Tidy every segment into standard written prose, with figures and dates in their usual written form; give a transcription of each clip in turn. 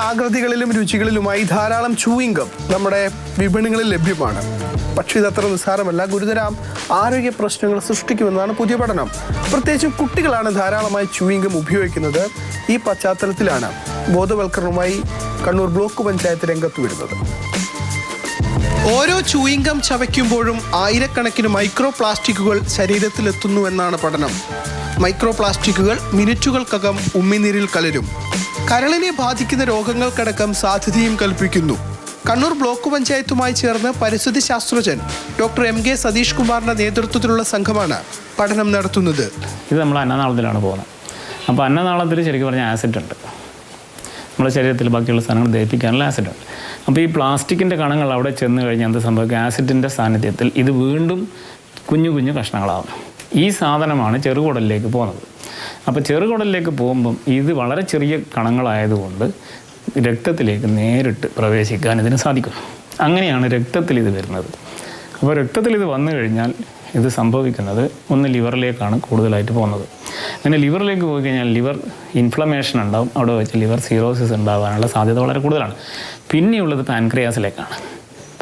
ആകൃതികളിലും രുചികളിലുമായി ധാരാളം chewing gum നമ്മുടെ വിപണികളിൽ ലഭ്യമാണ്. പക്ഷേ ഇതത്ര നിസ്സാരമല്ല, ഗുരുതര ആരോഗ്യ പ്രശ്നങ്ങൾ സൃഷ്ടിക്കുമെന്നാണ് പുതിയ പഠനം. പ്രത്യേകിച്ചും കുട്ടികളാണ് ധാരാളമായി ചൂയിങ് ഗം ഉപയോഗിക്കുന്നത്. ഈ പശ്ചാത്തലത്തിലാണ് ബോധവൽക്കരണവുമായി കണ്ണൂർ ബ്ലോക്ക് പഞ്ചായത്ത് രംഗത്ത് വരുന്നത്. ഓരോ ചൂയിങ് ഗം ചവയ്ക്കുമ്പോഴും ആയിരക്കണക്കിന് മൈക്രോ പ്ലാസ്റ്റിക്കുകൾ ശരീരത്തിലെത്തുന്നുവെന്നാണ് പഠനം. മൈക്രോ പ്ലാസ്റ്റിക്കുകൾ മിനിറ്റുകൾക്കകം ഉമിനീരിൽ കലരും. കരളിനെ ബാധിക്കുന്ന രോഗങ്ങൾക്കടക്കം സാധ്യതയും കൽപ്പിക്കുന്നു. കണ്ണൂർ ബ്ലോക്ക് പഞ്ചായത്തുമായി ചേർന്ന് പരിസ്ഥിതി ശാസ്ത്രജ്ഞൻ ഡോക്ടർ MK സതീഷ് കുമാറിന്റെ നേതൃത്വത്തിലുള്ള സംഘമാണ് പഠനം നടത്തുന്നത്. ഇത് നമ്മൾ അന്നനാളത്തിലാണ് പോകുന്നത്. അപ്പോൾ അന്നനാളത്തിൽ ശരിക്കും പറഞ്ഞാൽ ആസിഡ് ഉണ്ട്. നമ്മുടെ ശരീരത്തിൽ ബാക്കിയുള്ള സാധനങ്ങൾ ദഹിപ്പിക്കാനുള്ള ആസിഡ് ഉണ്ട്. അപ്പോൾ ഈ പ്ലാസ്റ്റിക്കിൻ്റെ കണങ്ങൾ അവിടെ ചെന്ന് കഴിഞ്ഞാൽ എന്ത് സംഭവിക്കും? ആസിഡിൻ്റെ സാന്നിധ്യത്തിൽ ഇത് വീണ്ടും കുഞ്ഞു കുഞ്ഞു കഷ്ണങ്ങളാവും. ഈ സാധനമാണ് ചെറുകുടലിലേക്ക് പോകുന്നത്. അപ്പോൾ ചെറുകുടലിലേക്ക് പോകുമ്പം ഇത് വളരെ ചെറിയ കണങ്ങളായതുകൊണ്ട് രക്തത്തിലേക്ക് നേരിട്ട് പ്രവേശിക്കാൻ ഇതിന് സാധിക്കും. അങ്ങനെയാണ് രക്തത്തിൽ ഇത് വരുന്നത്. അപ്പോൾ രക്തത്തിൽ ഇത് വന്നു കഴിഞ്ഞാൽ ഇത് സംഭവിക്കുന്നത് ഒന്ന് ലിവറിലേക്കാണ് കൂടുതലായിട്ട് പോകുന്നത്. അങ്ങനെ ലിവറിലേക്ക് പോയി കഴിഞ്ഞാൽ ലിവർ ഇൻഫ്ലമേഷൻ ഉണ്ടാവും. അവിടെ വെച്ച് ലിവർ സീറോസിസ് ഉണ്ടാകാനുള്ള സാധ്യത വളരെ കൂടുതലാണ്. പിന്നെയുള്ളത് പാൻക്രിയാസിലേക്കാണ്.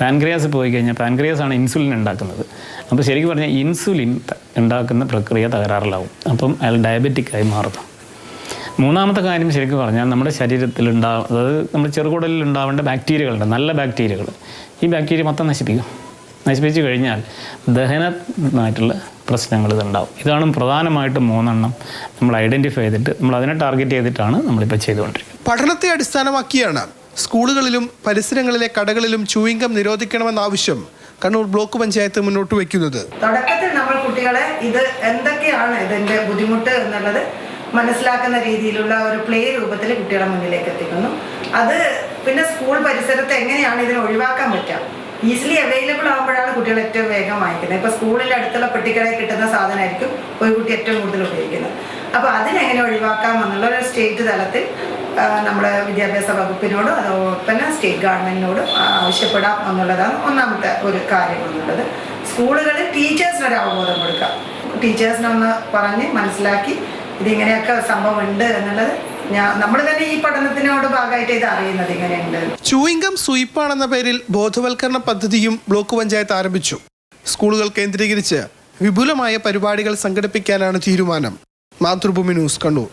പാൻക്രിയാസ് പോയി കഴിഞ്ഞാൽ പാൻക്രിയാസാണ് ഇൻസുലിൻ ഉണ്ടാക്കുന്നത്. അപ്പോൾ ശരിക്കും പറഞ്ഞാൽ ഇൻസുലിൻ ഉണ്ടാക്കുന്ന പ്രക്രിയ തകരാറിലാവും. അപ്പം അയാൾ ഡയബറ്റിക്കായി മാറുന്നു. മൂന്നാമത്തെ കാര്യം ശരിക്കും പറഞ്ഞാൽ നമ്മുടെ ശരീരത്തിൽ അതായത് നമ്മുടെ ചെറുകുടലിൽ ഉണ്ടാവേണ്ട ബാക്ടീരിയകളുണ്ട്, നല്ല ബാക്ടീരിയകൾ. ഈ ബാക്ടീരിയ മൊത്തം നശിപ്പിച്ചു കഴിഞ്ഞാൽ ദഹനമായിട്ടുള്ള പ്രശ്നങ്ങൾ ഇതുണ്ടാവും. ഇതാണ് പ്രധാനമായിട്ടും 3 നമ്മൾ ഐഡൻറ്റിഫൈ ചെയ്തിട്ട് നമ്മൾ അതിനെ ടാർഗറ്റ് ചെയ്തിട്ടാണ് നമ്മളിപ്പോൾ ചെയ്തുകൊണ്ടിരിക്കുന്നത്. പഠനത്തെ അടിസ്ഥാനമാക്കിയാണ് സ്കൂളുകളിലും പരിസരങ്ങളിലെ കടകളിലും ചൂയിങ് ഗം നിരോധിക്കണമെന്ന ആവശ്യം കണ്ണൂർ ബ്ലോക്ക് പഞ്ചായത്ത് മുന്നോട്ട് വയ്ക്കുന്നത്. തുടക്കത്തിൽ നമ്മൾ കുട്ടികളെ ഇത് എന്തൊക്കെയാണ് ഇതിന്റെ ബുദ്ധിമുട്ട് എന്നുള്ളത് മനസ്സിലാക്കുന്ന രീതിയിലുള്ള ഒരു പ്ലേ രൂപത്തിൽ കുട്ടികളുടെ മുന്നിലേക്ക് എത്തിക്കുന്നു. അത് പിന്നെ സ്കൂൾ പരിസരത്ത് എങ്ങനെയാണ് ഇതിനെ ഒഴിവാക്കാൻ പറ്റുക, ഈസിലി അവൈലബിൾ ആകുമ്പോഴാണ് കുട്ടികൾ ഏറ്റവും വേഗം വാങ്ങിക്കുന്നത്. ഇപ്പോൾ സ്കൂളിൻ്റെ അടുത്തുള്ള പെട്ടിക്കടയിൽ കിട്ടുന്ന സാധനമായിരിക്കും ഒരു കുട്ടി ഏറ്റവും കൂടുതൽ ഉപയോഗിക്കുന്നത്. അപ്പോൾ അതിനെങ്ങനെ ഒഴിവാക്കാം എന്നുള്ള ഒരു സ്റ്റേറ്റ് തലത്തിൽ നമ്മുടെ വിദ്യാഭ്യാസ വകുപ്പിനോടും അതുപോലെ തന്നെ സ്റ്റേറ്റ് ഗവൺമെൻറ്റിനോടും ആവശ്യപ്പെടാം എന്നുള്ളതാണ് ഒന്നാമത്തെ ഒരു കാര്യം എന്നുള്ളത്. സ്കൂളുകളിൽ ടീച്ചേഴ്സിനൊരു അവബോധം കൊടുക്കാം. ടീച്ചേഴ്സിനൊന്ന് പറഞ്ഞ് മനസ്സിലാക്കി ഇതിങ്ങനെയൊക്കെ സംഭവം ഉണ്ട് എന്നുള്ളത് നമ്മൾ തന്നെ ഈ പഠനത്തിനോട് ഭാഗമായിട്ട് ഇത് അറിയുന്നത് ഇങ്ങനെയുണ്ട്. ചൂയിങ് ഗം സ്വീപ്പാണെന്ന പേരിൽ ബോധവൽക്കരണ പദ്ധതിയും ബ്ലോക്ക് പഞ്ചായത്ത് ആരംഭിച്ചു. സ്കൂളുകൾ കേന്ദ്രീകരിച്ച് വിപുലമായ പരിപാടികൾ സംഘടിപ്പിക്കാനാണ് തീരുമാനം. മാതൃഭൂമി ന്യൂസ്, കണ്ണൂർ.